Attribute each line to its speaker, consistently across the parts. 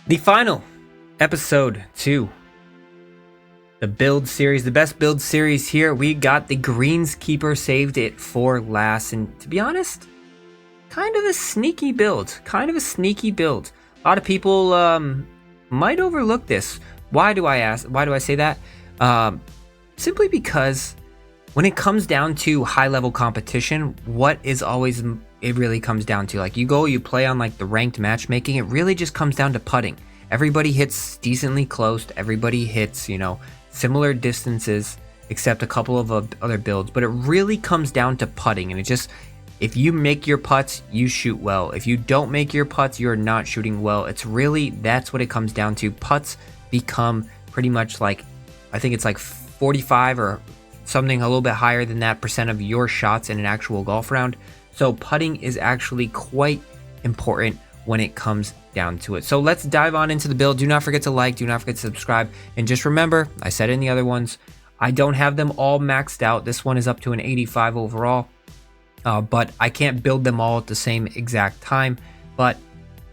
Speaker 1: The final episode 2, the build series, the best build series here. We got the Greenskeeper, saved it for last, and to be honest, kind of a sneaky build. A lot of people might overlook this. Why do I say that? Simply because when it comes down to high level competition, what is always it really comes down to, like, you play on like the ranked matchmaking, it really just comes down to putting. Everybody hits decently close, everybody hits, similar distances, except a couple of other builds, but it really comes down to putting. And if you make your putts, you shoot well. If you don't make your putts, you're not shooting well. That's what it comes down to. Putts become pretty much like, I think it's like 45 or something a little bit higher than that percent of your shots in an actual golf round. So putting is actually quite important when it comes down to it. So let's dive on into the build. Do not forget to like, do not forget to subscribe. And just remember, I said in the other ones, I don't have them all maxed out. This one is up to an 85 overall, but I can't build them all at the same exact time. But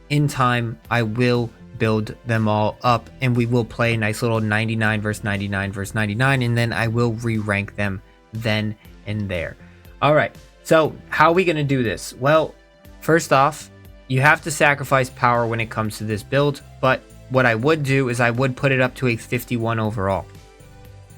Speaker 1: in time, I will build them all up, and we will play a nice little 99 versus 99 versus 99, and then I will re-rank them then and there. All right. So how are we going to do this? Well, first off, you have to sacrifice power when it comes to this build, but what I would do is I would put it up to a 51 overall.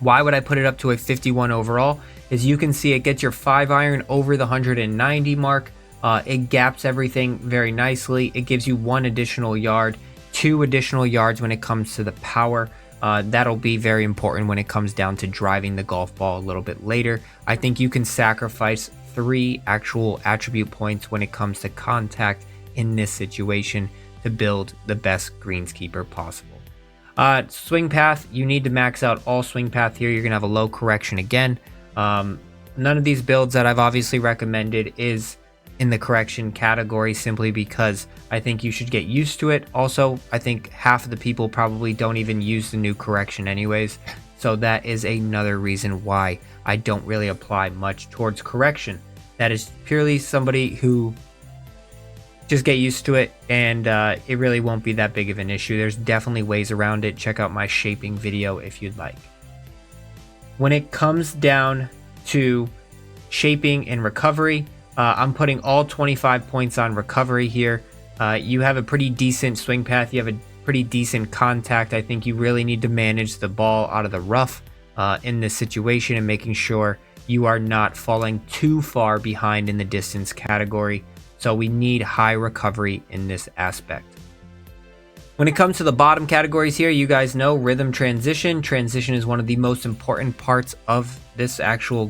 Speaker 1: Why would I put it up to a 51 overall? As you can see, it gets your 5-iron over the 190 mark. It gaps everything very nicely. It gives you 1 additional yard, 2 additional yards when it comes to the power. That'll be very important when it comes down to driving the golf ball a little bit later. I think you can sacrifice 3 actual attribute points when it comes to contact in this situation to build the best greenskeeper possible. Swing path, you need to max out all swing path here. You're gonna have a low correction again. None of these builds that I've obviously recommended is in the correction category, simply because I think you should get used to it. Also, I think half of the people probably don't even use the new correction anyways, so that is another reason why I don't really apply much towards correction. That is purely somebody who just get used to it, and it really won't be that big of an issue. There's definitely ways around it. Check out my shaping video if you'd like. When it comes down to shaping and recovery, I'm putting all 25 points on recovery here. You have a pretty decent swing path. You have a pretty decent contact. I think you really need to manage the ball out of the rough in this situation, and making sure you are not falling too far behind in the distance category. So we need high recovery in this aspect. When it comes to the bottom categories here, you guys know rhythm transition. Transition is one of the most important parts of this actual,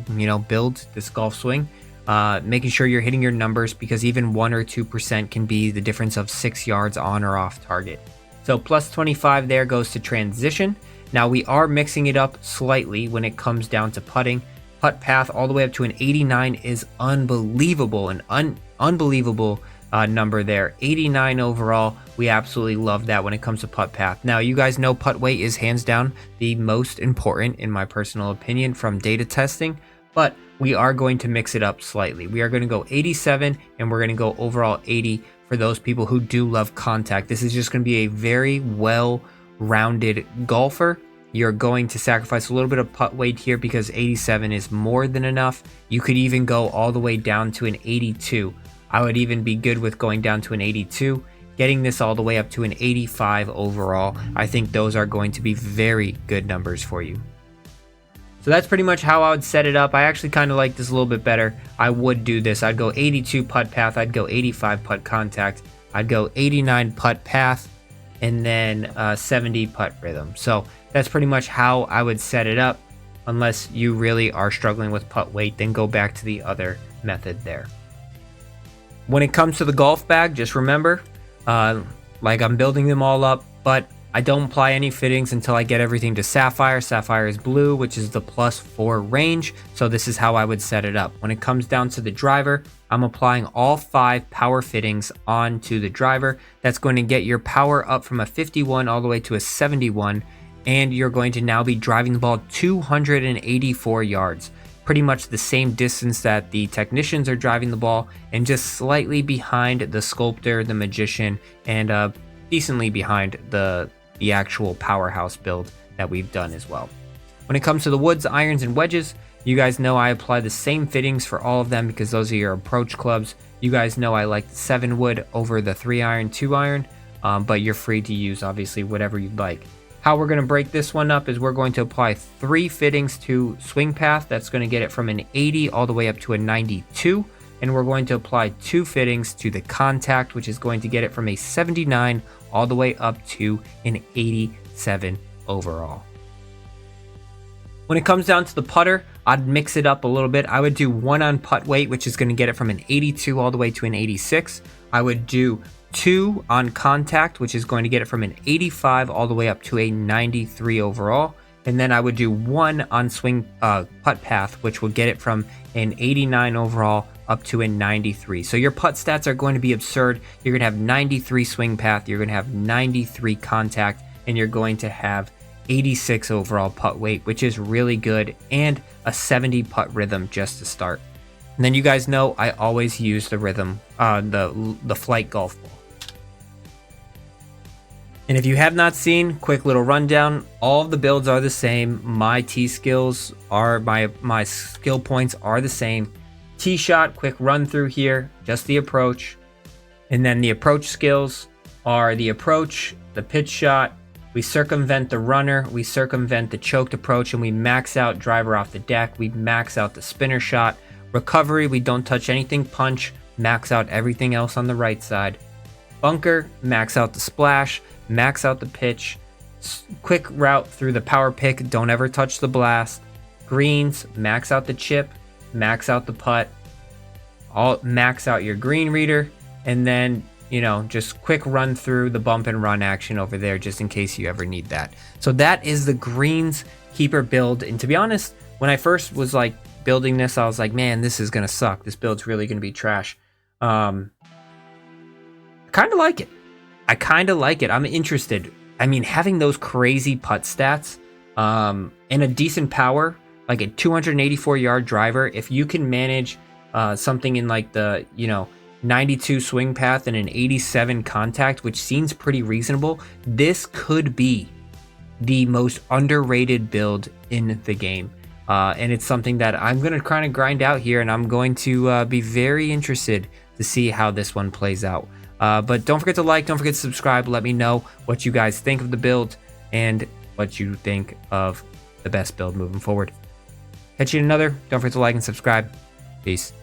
Speaker 1: build, this golf swing. Making sure you're hitting your numbers, because even 1 or 2% can be the difference of 6 yards on or off target. So plus 25 there goes to transition. Now we are mixing it up slightly when it comes down to putting. Putt path all the way up to an 89 is unbelievable, unbelievable number there. 89 overall. We absolutely love that when it comes to putt path. Now, you guys know putt weight is hands down the most important, in my personal opinion, from data testing, but we are going to mix it up slightly. We are going to go 87, and we're going to go overall 80 for those people who do love contact. This is just going to be a very well-rounded golfer. You're going to sacrifice a little bit of putt weight here, because 87 is more than enough. You could even go all the way down to an 82. I would even be good with going down to an 82. Getting this all the way up to an 85 overall, I think those are going to be very good numbers for you. So that's pretty much how I would set it up. I actually kind of like this a little bit better. I would do this. I'd go 82 putt path. I'd go 85 putt contact. I'd go 89 putt path, and then 70 putt rhythm. So that's pretty much how I would set it up. Unless you really are struggling with putt weight, then go back to the other method there. When it comes to the golf bag, just remember, like, I'm building them all up, but I don't apply any fittings until I get everything to sapphire. Sapphire is blue, which is the +4 range. So this is how I would set it up. When it comes down to the driver, I'm applying all 5 power fittings onto the driver. That's going to get your power up from a 51 all the way to a 71. And you're going to now be driving the ball 284 yards. Pretty much the same distance that the technicians are driving the ball, and just slightly behind the sculptor, the magician, and decently behind the actual powerhouse build that we've done as well. When it comes to the woods, irons, and wedges, you guys know I apply the same fittings for all of them because those are your approach clubs. You guys know I like the 7 wood over the 3 iron, 2 iron, but you're free to use obviously whatever you'd like. How we're going to break this one up is we're going to apply 3 fittings to swing path. That's going to get it from an 80 all the way up to a 92. And we're going to apply 2 fittings to the contact, which is going to get it from a 79 all the way up to an 87 overall. When it comes down to the putter, I'd mix it up a little bit. I would do 1 on putt weight, which is going to get it from an 82 all the way to an 86. I would do 2 on contact, which is going to get it from an 85 all the way up to a 93 overall. And then I would do 1 on swing putt path, which will get it from an 89 overall up to a 93. So your putt stats are going to be absurd. You're going to have 93 swing path, you're going to have 93 contact, and you're going to have 86 overall putt weight, which is really good, and a 70 putt rhythm just to start. And then you guys know I always use the rhythm, the flight golf ball. And if you have not seen, quick little rundown, all of the builds are the same. My tee skills are, my skill points are the same. Tee shot, quick run through here, just the approach. And then the approach skills are the approach, the pitch shot, we circumvent the runner, we circumvent the choked approach, and we max out driver off the deck, we max out the spinner shot. Recovery, we don't touch anything punch, max out everything else on the right side. Bunker, max out the splash, max out the pitch. Quick route through the power pick, don't ever touch the blast. Greens, max out the chip, max out the putt. All max out your green reader, and then, you know, just quick run through the bump and run action over there just in case you ever need that. So that is the Greenskeeper build. And to be honest, when I first was like building this, I was like, man, this is gonna suck. This build's really gonna be trash. I kind of like it. I'm interested. I mean, having those crazy putt stats and a decent power, like a 284 yard driver, if you can manage something in like the, 92 swing path and an 87 contact, which seems pretty reasonable, this could be the most underrated build in the game. And it's something that I'm going to kind of grind out here, and I'm going to be very interested to see how this one plays out. But don't forget to like, don't forget to subscribe. Let me know what you guys think of the build and what you think of the best build moving forward. Catch you in another. Don't forget to like and subscribe. Peace.